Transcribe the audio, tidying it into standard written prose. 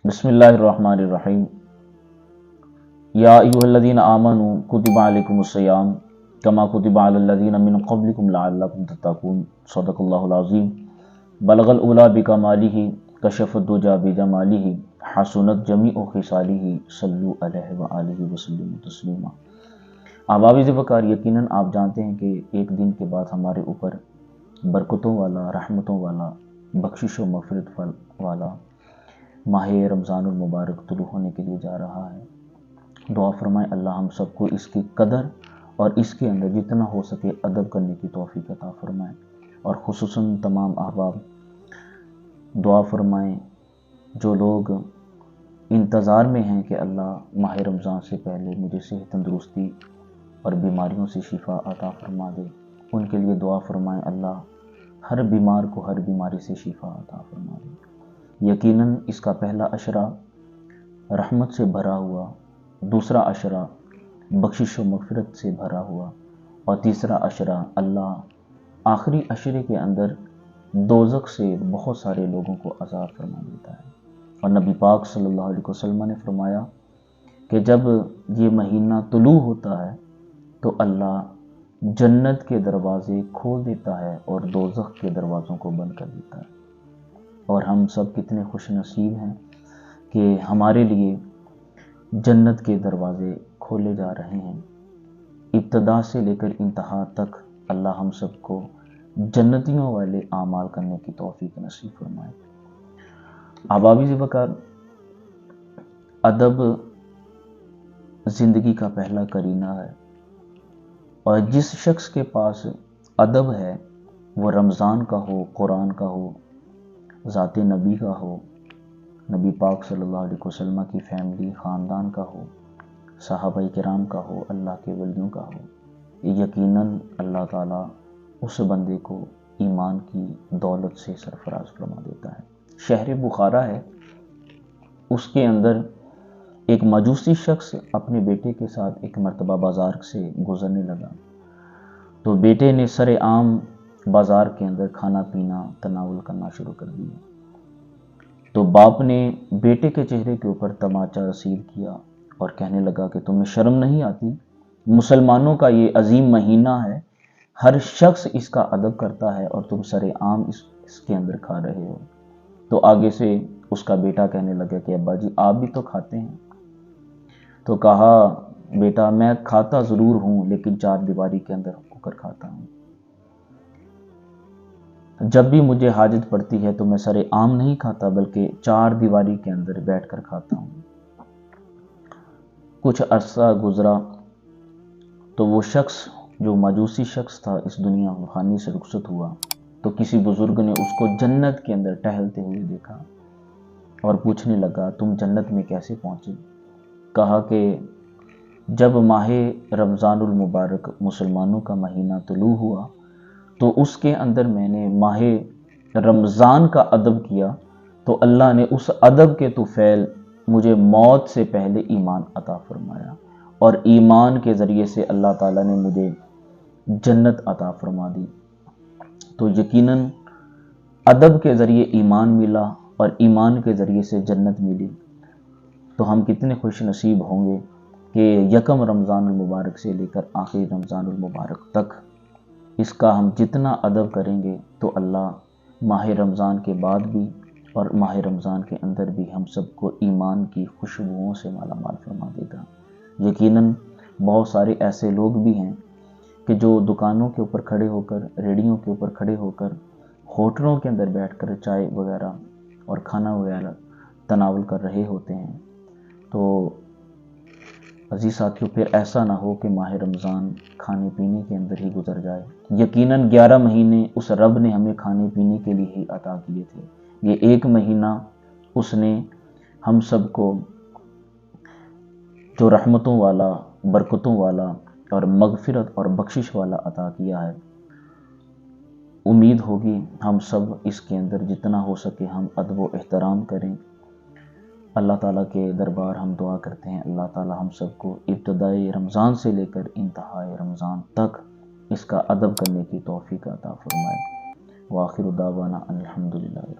बिस्मिल्लाहिर्रहमानिर्रहीम। या अय्युहल्लज़ीना आमनू कुतिबा अलैकुमुस्सियाम कमा कुतिबा अलल्लज़ीना मिन क़ब्लिकुम लअल्लकुम तत्तक़ून। सदक़ल्लाहुल अज़ीम। बलगल उला बिकमालिही कशफ़द दुजा बिजमालिही हसुनत जमीउ खिसालिही सल्लु अलैहि व आलिहि वसल्लिमु तस्लीमा। आबाविज़ वक़ार, यकीनन आप जानते हैं कि एक दिन के बाद हमारे ऊपर बरकतों वाला, रहमतों वाला, बख्शिश व मग़फ़िरत वाला माह रमज़ानुल मुबारक तुलू होने के लिए जा रहा है। दुआ फरमाएं अल्लाह हम सबको इसकी कदर और इसके अंदर जितना हो सके अदब करने की तौफ़ीक़ अता फरमाएं। और ख़ुसूसन तमाम अहबाब दुआ फरमाएं जो लोग इंतज़ार में हैं कि अल्लाह माह रमज़ान से पहले मुझे सेहत तंदुरुस्ती और बीमारियों से शिफा अता फरमा दे। उनके लिए दुआ फरमाएं अल्लाह हर बीमार को हर बीमारी से शिफा अता फरमा दे। यकीनन इसका पहला अशरा रहमत से भरा हुआ, दूसरा अशरा बख्शिश व मग़फ़िरत से भरा हुआ और तीसरा अशरा अल्लाह आखिरी अशरे के अंदर दोज़ख से बहुत सारे लोगों को आज़ाद फरमा देता है। और नबी पाक सल्लल्लाहु अलैहि वसल्लम ने फरमाया कि जब ये महीना तुलू होता है तो अल्लाह जन्नत के दरवाज़े खोल देता है और दोज़ख के दरवाज़ों को बंद कर देता है। और हम सब कितने खुश नसीब हैं कि हमारे लिए जन्नत के दरवाज़े खोले जा रहे हैं। इब्तदा से लेकर इंतहा तक अल्लाह हम सबको जन्नतियों वाले आमाल करने की तौफ़ीक़ नसीब फरमाए। आबाविज़ वक़ार, अदब ज़िंदगी का पहला करीना है और जिस शख्स के पास अदब है वो रमज़ान का हो, कुरान का हो, ज़ाते नबी का हो, नबी पाक सल्लल्लाहु अलैहि वसल्लम की फ़ैमिली ख़ानदान का हो, सहाबाए किराम का हो, अल्लाह के वलियों का हो, यकीनन अल्लाह ताला उस बंदे को ईमान की दौलत से सरफराज फरमा देता है। शहर बुखारा है, उसके अंदर एक मजूसी शख्स अपने बेटे के साथ एक मरतबा बाज़ार से गुज़रने लगा तो बेटे ने सरे आम बाज़ार के अंदर खाना पीना तनावुल करना शुरू कर दिया। तो बाप ने बेटे के चेहरे के ऊपर तमाचा रसीद किया और कहने लगा कि तुम्हें शर्म नहीं आती? मुसलमानों का ये अजीम महीना है, हर शख्स इसका अदब करता है और तुम सरे आम इसके अंदर खा रहे हो। तो आगे से उसका बेटा कहने लगा कि अब्बा जी आप भी तो खाते हैं। तो कहा बेटा मैं खाता ज़रूर हूँ लेकिन चार दीवारी के अंदर होकर खाता हूँ। जब भी मुझे हाजत पड़ती है तो मैं सरे आम नहीं खाता बल्कि चार दीवारी के अंदर बैठकर खाता हूँ। कुछ अरसा गुजरा तो वो शख्स जो मजूसी शख्स था इस दुनिया फ़ानी से रुखसत हुआ तो किसी बुज़ुर्ग ने उसको जन्नत के अंदर टहलते हुए देखा और पूछने लगा तुम जन्नत में कैसे पहुँचे? कहा कि जब माह रमज़ानुल मुबारक मुसलमानों का महीना तुलू हुआ तो उसके अंदर मैंने माह रमज़ान का अदब किया तो अल्लाह ने उस अदब के तुफ़ैल मुझे मौत से पहले ईमान अता फरमाया और ईमान के ज़रिए से अल्लाह ताला ने मुझे जन्नत अता फरमा दी। तो यकीनन अदब के ज़रिए ईमान मिला और ईमान के ज़रिए से जन्नत मिली। तो हम कितने खुश नसीब होंगे कि यकम रमज़ानुल मुबारक से लेकर आखिर रमज़ानुल मुबारक तक इसका हम जितना अदब करेंगे तो अल्लाह माह रमज़ान के बाद भी और माह रमज़ान के अंदर भी हम सबको ईमान की खुशबुओं से माला माल फरमा देगा। यकीनन बहुत सारे ऐसे लोग भी हैं कि जो दुकानों के ऊपर खड़े होकर, रेडियों के ऊपर खड़े होकर, होटलों के अंदर बैठकर चाय वगैरह और खाना वगैरह तनावुल कर रहे होते हैं। तो अजीज़ साथियों, फिर ऐसा ना हो कि माह रमज़ान खाने पीने के अंदर ही गुजर जाए। यकीनन 11 महीने उस रब ने हमें खाने पीने के लिए ही अता किए थे। ये एक महीना उसने हम सबको जो रहमतों वाला, बरकतों वाला और मग़फ़िरत और बख्शिश वाला अता किया है। उम्मीद होगी हम सब इसके अंदर जितना हो सके हम अदब व एहतराम करें। अल्लाह ताला के दरबार हम दुआ करते हैं अल्लाह ताला हम सबको इब्तिदाई रमज़ान से लेकर इंतहाई रमज़ान तक इसका अदब करने की तौफ़ीक़ अता फ़रमाए। व आखिर दावाना अनिल हम्दुलिल्लाहि।